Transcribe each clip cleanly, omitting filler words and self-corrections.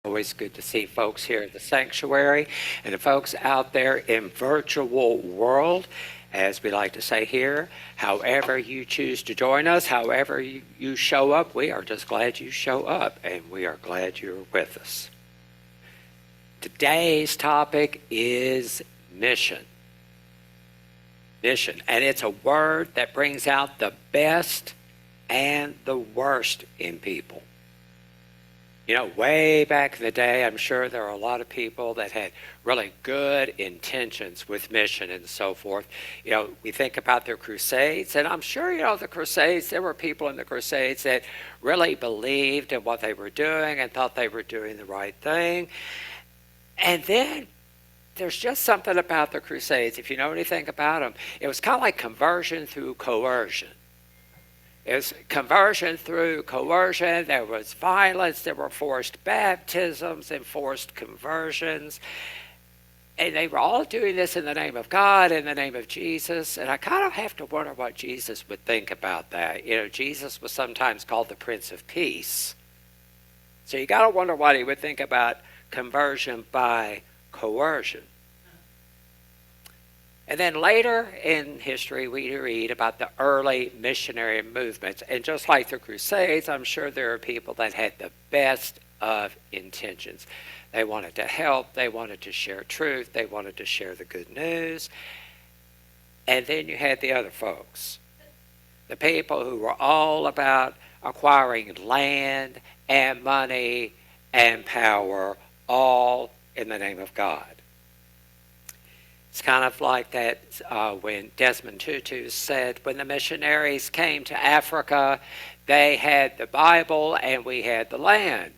Always good to see folks here at the sanctuary and the folks out there in virtual world. As we like to say here, however you choose to join us, however you show up, we are just glad you show up and we are glad you're with us. Today's topic is mission. Mission, and it's a word that brings out the best and the worst in people. You know, way back in the day, I'm sure there are a lot of people that had really good intentions with mission and so forth. You know, we think about their crusades, and I'm sure, the crusades, there were people in the crusades that really believed in what they were doing and thought they were doing the right thing. And then there's just something about the crusades, if you know anything about them, it was kind of like conversion through coercion. It was conversion through coercion. There was violence. There were forced baptisms and forced conversions. And they were all doing this in the name of God, in the name of Jesus. And I kind of have to wonder what Jesus would think about that. You know, Jesus was sometimes called the Prince of Peace. So you got to wonder what he would think about conversion by coercion. And then later in history, we read about the early missionary movements. And just like the Crusades, I'm sure there are people that had the best of intentions. They wanted to help. They wanted to share truth. They wanted to share the good news. And then you had the other folks, the people who were all about acquiring land and money and power, all in the name of God. It's kind of like that when Desmond Tutu said, when the missionaries came to Africa, they had the Bible and we had the land.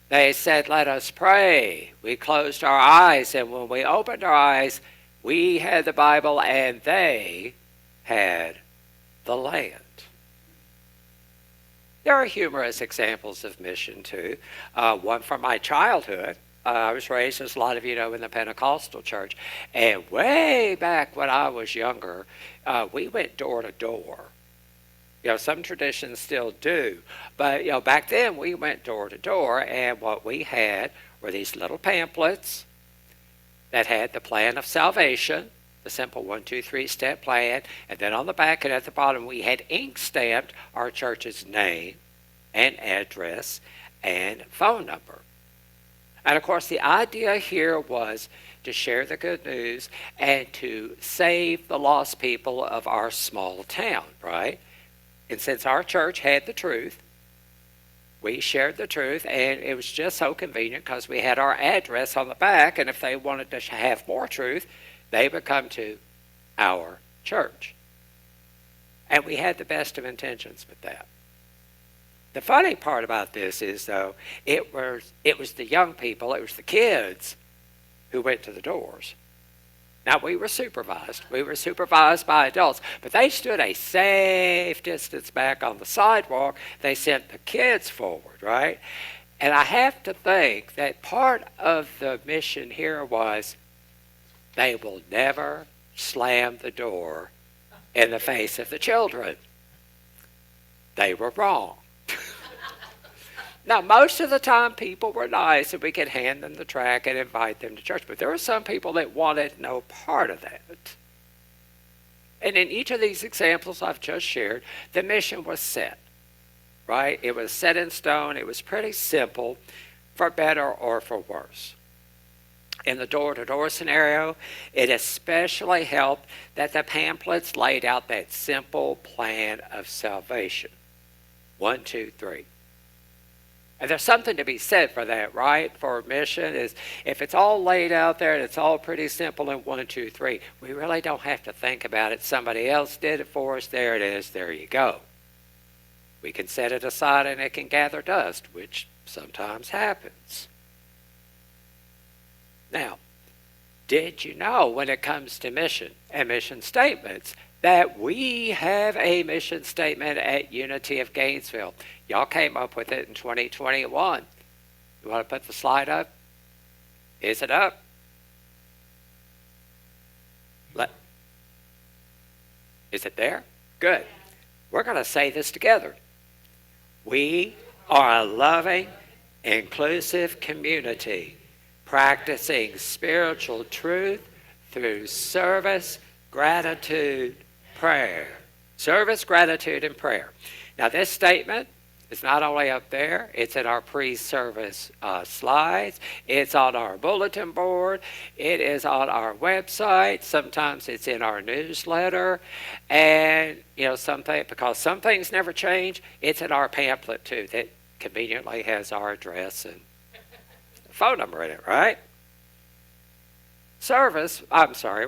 They said, let us pray. We closed our eyes, and when we opened our eyes, we had the Bible and they had the land. There are humorous examples of mission too. One from my childhood. I was raised, as a lot of you know, in the Pentecostal church. And way back when I was younger, we went door to door. You know, some traditions still do. But, back then we went door to door. And what we had were these little pamphlets that had the plan of salvation, the simple 1, 2, 3 step plan. And then on the back and at the bottom, we had ink stamped our church's name and address and phone number. And of course, the idea here was to share the good news and to save the lost people of our small town, right? And since our church had the truth, we shared the truth, and it was just so convenient because we had our address on the back, and if they wanted to have more truth, they would come to our church. And we had the best of intentions with that. The funny part about this is, though, it was the young people, it was the kids who went to the doors. Now, we were supervised. We were supervised by adults, but they stood a safe distance back on the sidewalk. They sent the kids forward, right? And I have to think that part of the mission here was they will never slam the door in the face of the children. They were wrong. Now, most of the time, people were nice, and we could hand them the tract and invite them to church. But there were some people that wanted no part of that. And in each of these examples I've just shared, the mission was set, right? It was set in stone. It was pretty simple, for better or for worse. In the door-to-door scenario, it especially helped that the pamphlets laid out that simple plan of salvation. 1, 2, 3. And there's something to be said for that, right? For mission is if it's all laid out there and it's all pretty simple in 1, 2, 3, we really don't have to think about it. Somebody else did it for us. There it is. There you go. We can set it aside and it can gather dust, which sometimes happens. Now, did you know when it comes to mission and mission statements that we have a mission statement at Unity of Gainesville? Y'all came up with it in 2021. You want to put the slide up? Is it up? Is it there? Good. We're going to say this together. We are a loving, inclusive community, practicing spiritual truth through service, gratitude, prayer. Service, gratitude, and prayer. Now, this statement is not only up there, it's in our pre-service slides, it's on our bulletin board, it is on our website, sometimes it's in our newsletter, and because some things never change, it's in our pamphlet too that conveniently has our address and phone number in it, right?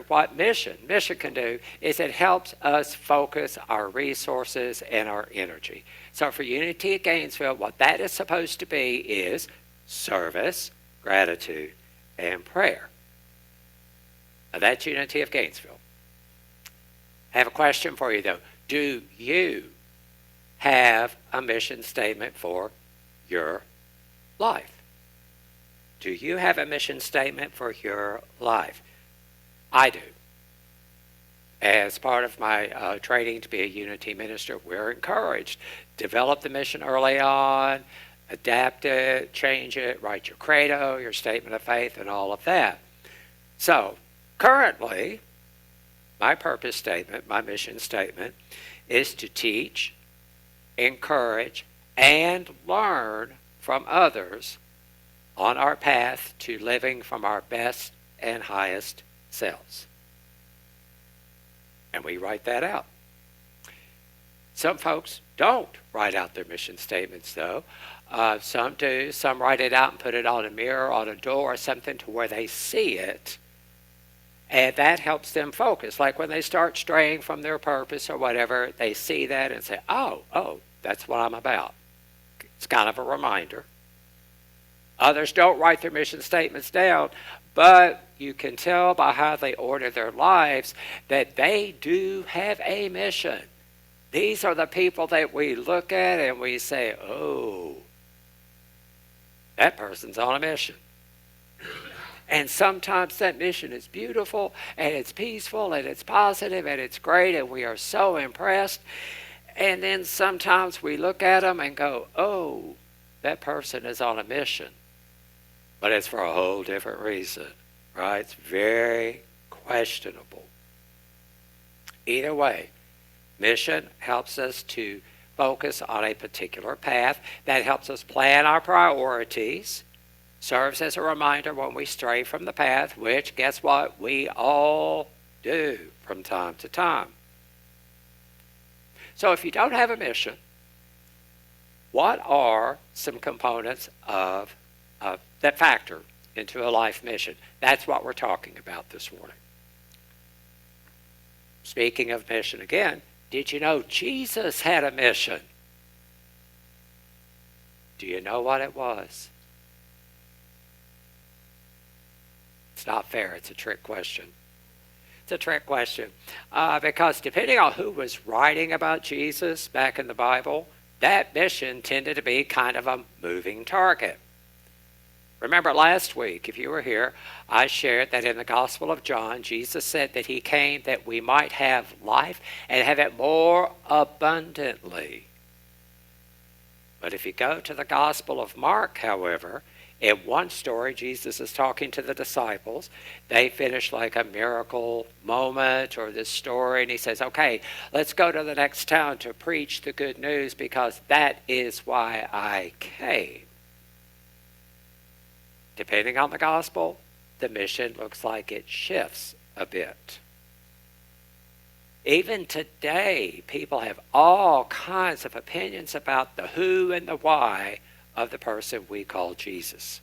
What mission can do is it helps us focus our resources and our energy. So for Unity at Gainesville, what that is supposed to be is service, gratitude, and prayer. Now that's Unity of Gainesville. I have a question for you though. Do you have a mission statement for your life? Do you have a mission statement for your life? I do. As part of my training to be a Unity minister, we're encouraged. Develop the mission early on, adapt it, change it, write your credo, your statement of faith, and all of that. So, currently, my purpose statement, my mission statement, is to teach, encourage, and learn from others on our path to living from our best and highest selves. And we write that out. Some folks don't write out their mission statements, though. Some do. Some write it out and put it on a mirror, on a door, or something to where they see it. And that helps them focus. Like when they start straying from their purpose or whatever, they see that and say, oh, that's what I'm about. It's kind of a reminder. Others don't write their mission statements down, but you can tell by how they order their lives that they do have a mission. These are the people that we look at and we say, oh, that person's on a mission. And sometimes that mission is beautiful and it's peaceful and it's positive and it's great and we are so impressed. And then sometimes we look at them and go, oh, that person is on a mission. But it's for a whole different reason, right? It's very questionable. Either way, mission helps us to focus on a particular path. That helps us plan our priorities. Serves as a reminder when we stray from the path, which, guess what? We all do from time to time. So if you don't have a mission, what are some components of that factor into a life mission? That's what we're talking about this morning. Speaking of mission again, did you know Jesus had a mission? Do you know what it was? It's not fair. It's a trick question. It's a trick question. Because depending on who was writing about Jesus back in the Bible, that mission tended to be kind of a moving target. Remember last week, if you were here, I shared that in the Gospel of John, Jesus said that he came that we might have life and have it more abundantly. But if you go to the Gospel of Mark, however, in one story, Jesus is talking to the disciples. They finish like a miracle moment or this story, and he says, okay, let's go to the next town to preach the good news because that is why I came. Depending on the gospel, the mission looks like it shifts a bit. Even today, people have all kinds of opinions about the who and the why of the person we call Jesus.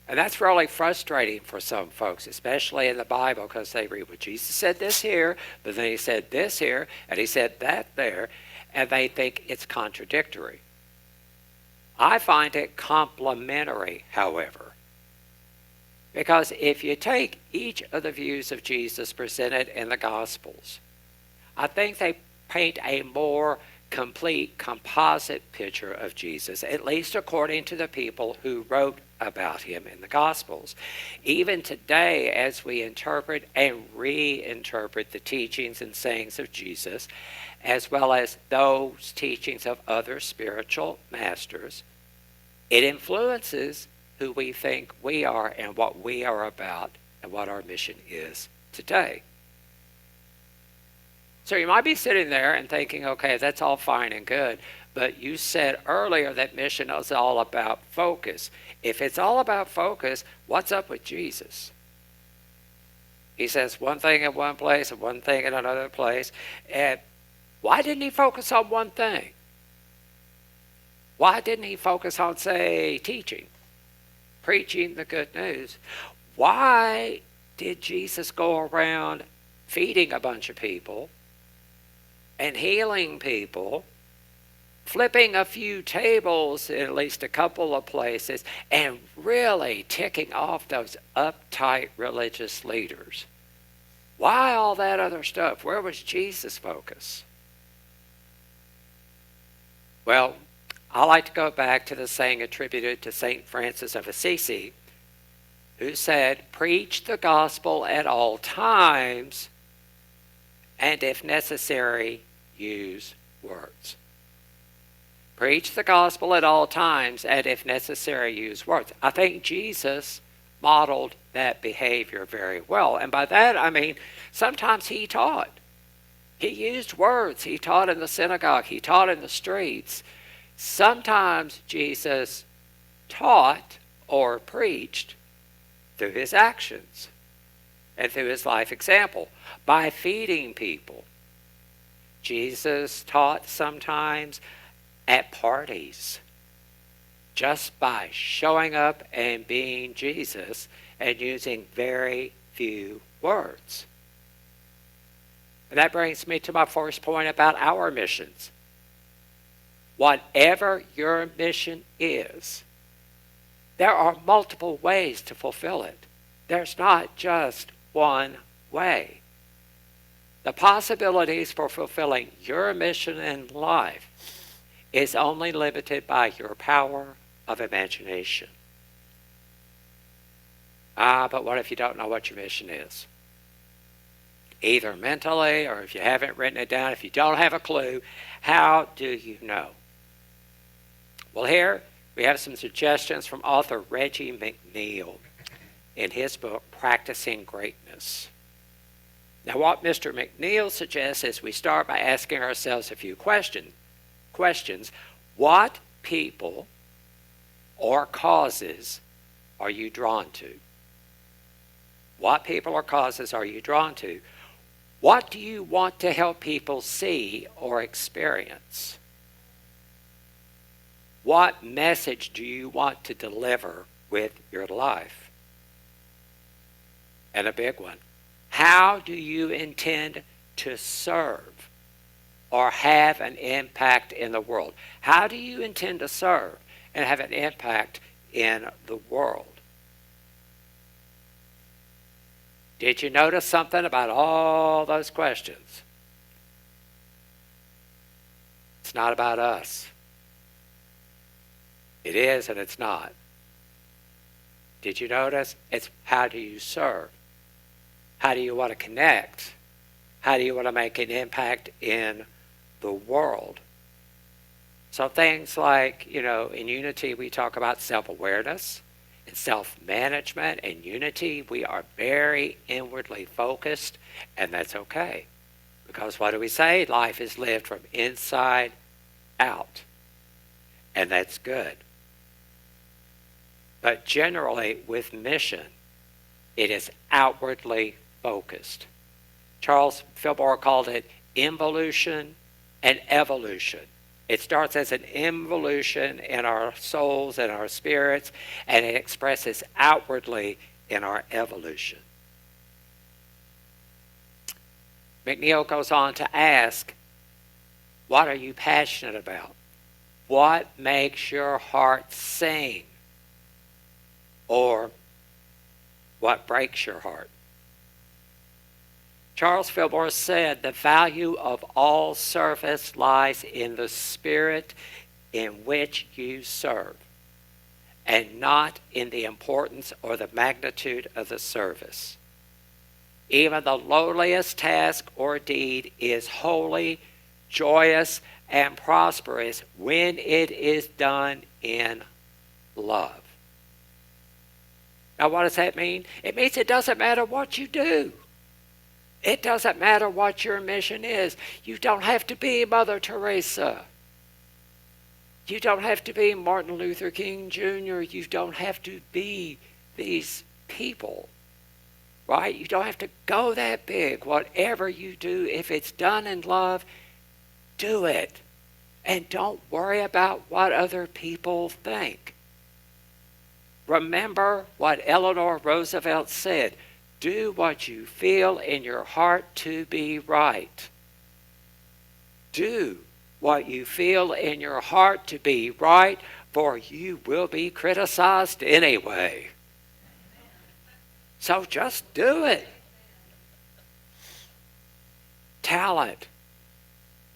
And that's really frustrating for some folks, especially in the Bible, because they read, well, Jesus said this here, but then he said this here, and he said that there, and they think it's contradictory. I find it complementary, however, because if you take each of the views of Jesus presented in the Gospels, I think they paint a more complete composite picture of Jesus, at least according to the people who wrote about him in the Gospels. Even today, as we interpret and reinterpret the teachings and sayings of Jesus, as well as those teachings of other spiritual masters, It influences who we think we are and what we are about and what our mission is today. So you might be sitting there and thinking, okay, that's all fine and good, but you said earlier that mission is all about focus. If it's all about focus, what's up with Jesus? He says one thing in one place and one thing in another place. And why didn't he focus on one thing? Why didn't he focus on, say, teaching, preaching the good news? Why did Jesus go around feeding a bunch of people and healing people, flipping a few tables in at least a couple of places, and really ticking off those uptight religious leaders? Why all that other stuff? Where was Jesus' focus? Well, I like to go back to the saying attributed to St. Francis of Assisi, who said, "Preach the gospel at all times, and if necessary, use words." Preach the gospel at all times, and if necessary, use words. I think Jesus modeled that behavior very well. And by that, I mean, sometimes he taught. He used words. He taught in the synagogue. He taught in the streets. Sometimes Jesus taught or preached through his actions and through his life example, by feeding people. Jesus taught sometimes at parties, just by showing up and being Jesus and using very few words. And that brings me to my first point about our missions. Whatever your mission is, there are multiple ways to fulfill it. There's not just one way. The possibilities for fulfilling your mission in life is only limited by your power of imagination. But what if you don't know what your mission is? Either mentally, or if you haven't written it down, if you don't have a clue, how do you know? Well, here we have some suggestions from author Reggie McNeil in his book, Practicing Greatness. Now, what Mr. McNeil suggests is we start by asking ourselves a few questions. What people or causes are you drawn to? What people or causes are you drawn to? What do you want to help people see or experience? What message do you want to deliver with your life? And a big one, how do you intend to serve or have an impact in the world? How do you intend to serve and have an impact in the world? Did you notice something about all those questions? It's not about us. It is and it's not. Did you notice? It's how do you serve? How do you want to connect? How do you want to make an impact in the world? So things like, in unity we talk about self-awareness and self-management. In unity we are very inwardly focused, and that's okay. Because what do we say? Life is lived from inside out. And that's good. But generally with mission, it is outwardly focused. Charles Fillmore called it involution and evolution. It starts as an involution in our souls and our spirits, and it expresses outwardly in our evolution. McNeil goes on to ask, what are you passionate about? What makes your heart sing? Or what breaks your heart? Charles Fillmore said, the value of all service lies in the spirit in which you serve, and not in the importance or the magnitude of the service. Even the lowliest task or deed is holy, joyous, and prosperous when it is done in love. Now, what does that mean? It means it doesn't matter what you do. It doesn't matter what your mission is. You don't have to be Mother Teresa. You don't have to be Martin Luther King Jr. You don't have to be these people, right? You don't have to go that big. Whatever you do, if it's done in love, do it. And don't worry about what other people think. Remember what Eleanor Roosevelt said. Do what you feel in your heart to be right. Do what you feel in your heart to be right, for you will be criticized anyway. So just do it. Talent.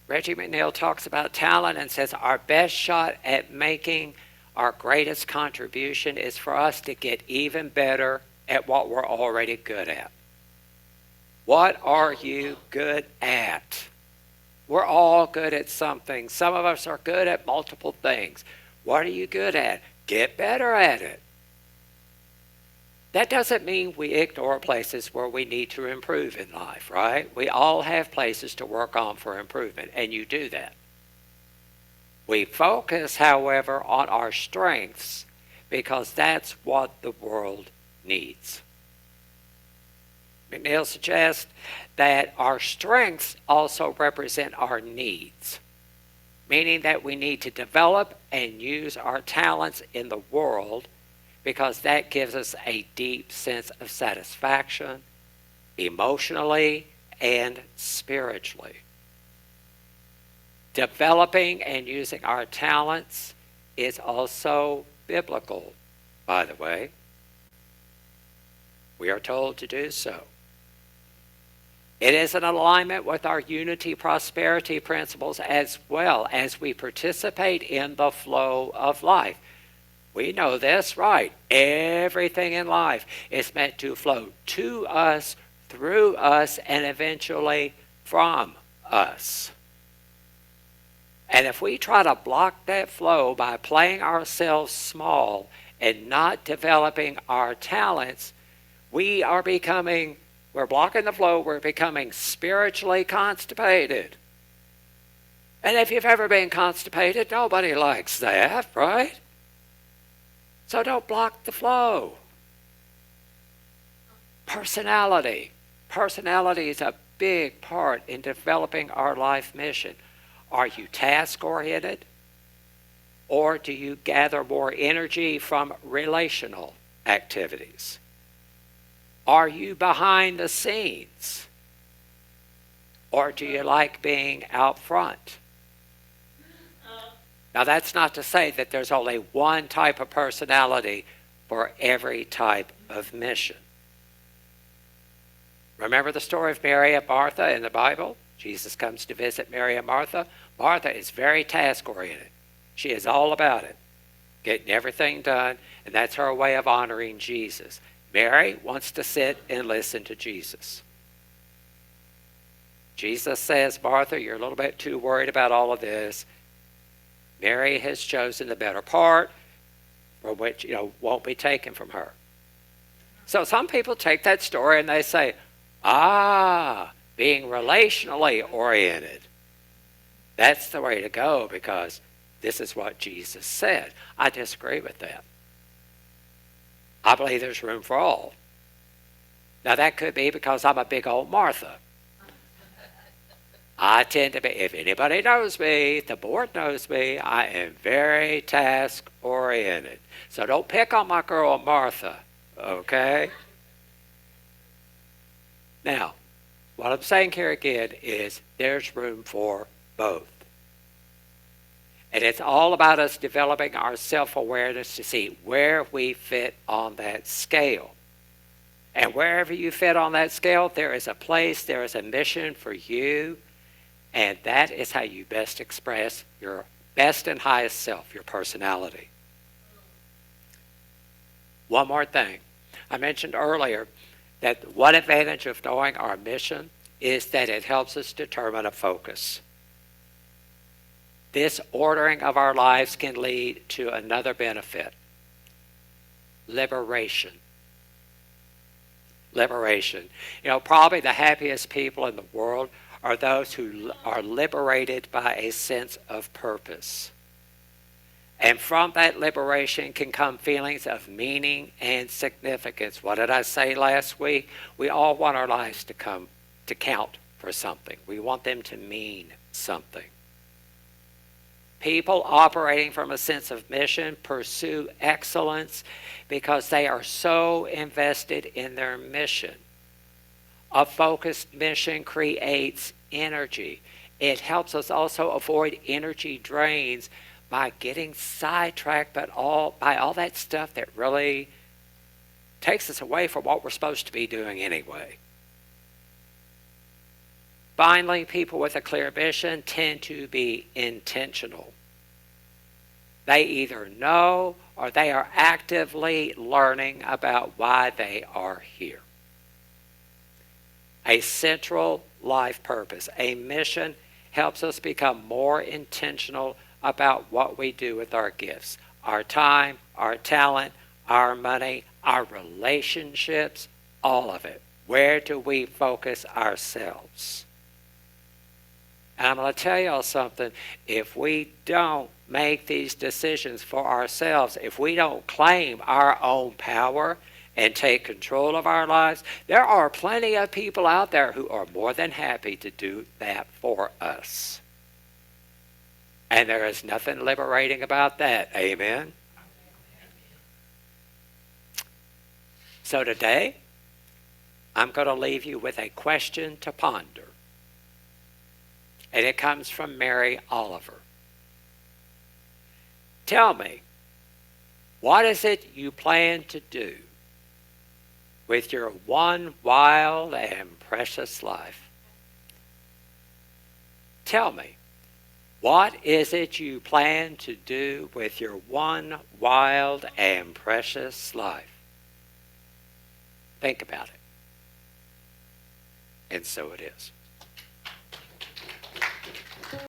Reggie McNeil talks about talent and says our best shot at making our greatest contribution is for us to get even better at what we're already good at. What are you good at? We're all good at something. Some of us are good at multiple things. What are you good at? Get better at it. That doesn't mean we ignore places where we need to improve in life, right? We all have places to work on for improvement, and you do that. We focus, however, on our strengths because that's what the world needs. McNeil suggests that our strengths also represent our needs, meaning that we need to develop and use our talents in the world because that gives us a deep sense of satisfaction emotionally and spiritually. Developing and using our talents is also biblical, by the way. We are told to do so. It is in alignment with our unity prosperity principles as well as we participate in the flow of life. We know this, right? Everything in life is meant to flow to us, through us, and eventually from us. And if we try to block that flow by playing ourselves small and not developing our talents, we're blocking the flow, we're becoming spiritually constipated. And if you've ever been constipated, nobody likes that, right? So don't block the flow. Personality. Personality is a big part in developing our life mission. Are you task-oriented? Or do you gather more energy from relational activities? Are you behind the scenes? Or do you like being out front? Now, that's not to say that there's only one type of personality for every type of mission. Remember the story of Mary and Martha in the Bible? Jesus comes to visit Mary and Martha. Martha is very task-oriented. She is all about it, getting everything done, and that's her way of honoring Jesus. Mary wants to sit and listen to Jesus. Jesus says, Martha, you're a little bit too worried about all of this. Mary has chosen the better part, from which, won't be taken from her. So some people take that story and they say, being relationally oriented, that's the way to go because this is what Jesus said. I disagree with that. I believe there's room for all. Now that could be because I'm a big old Martha. I tend to be, if anybody knows me, the board knows me, I am very task-oriented. So don't pick on my girl Martha, okay? Now, what I'm saying here again is there's room for both. And it's all about us developing our self-awareness to see where we fit on that scale. And wherever you fit on that scale, there is a place, there is a mission for you. And that is how you best express your best and highest self, your personality. One more thing. I mentioned earlier that one advantage of knowing our mission is that it helps us determine a focus. This ordering of our lives can lead to another benefit. liberation. Liberation. You know, probably the happiest people in the world are those who are liberated by a sense of purpose. And from that liberation can come feelings of meaning and significance. What did I say last week? We all want our lives to count for something. We want them to mean something. People operating from a sense of mission pursue excellence because they are so invested in their mission. A focused mission creates energy. It helps us also avoid energy drains by getting sidetracked by all that stuff that really takes us away from what we're supposed to be doing anyway. Finally, people with a clear mission tend to be intentional. They either know or they are actively learning about why they are here. A central life purpose, a mission, helps us become more intentional about what we do with our gifts, our time, our talent, our money, our relationships, all of it. Where do we focus ourselves? And I'm going to tell y'all something. If we don't make these decisions for ourselves, if we don't claim our own power and take control of our lives, there are plenty of people out there who are more than happy to do that for us. And there is nothing liberating about that. Amen? So today, I'm going to leave you with a question to ponder. And it comes from Mary Oliver. Tell me, what is it you plan to do with your one wild and precious life? Tell me, what is it you plan to do with your one wild and precious life? Think about it. And so it is.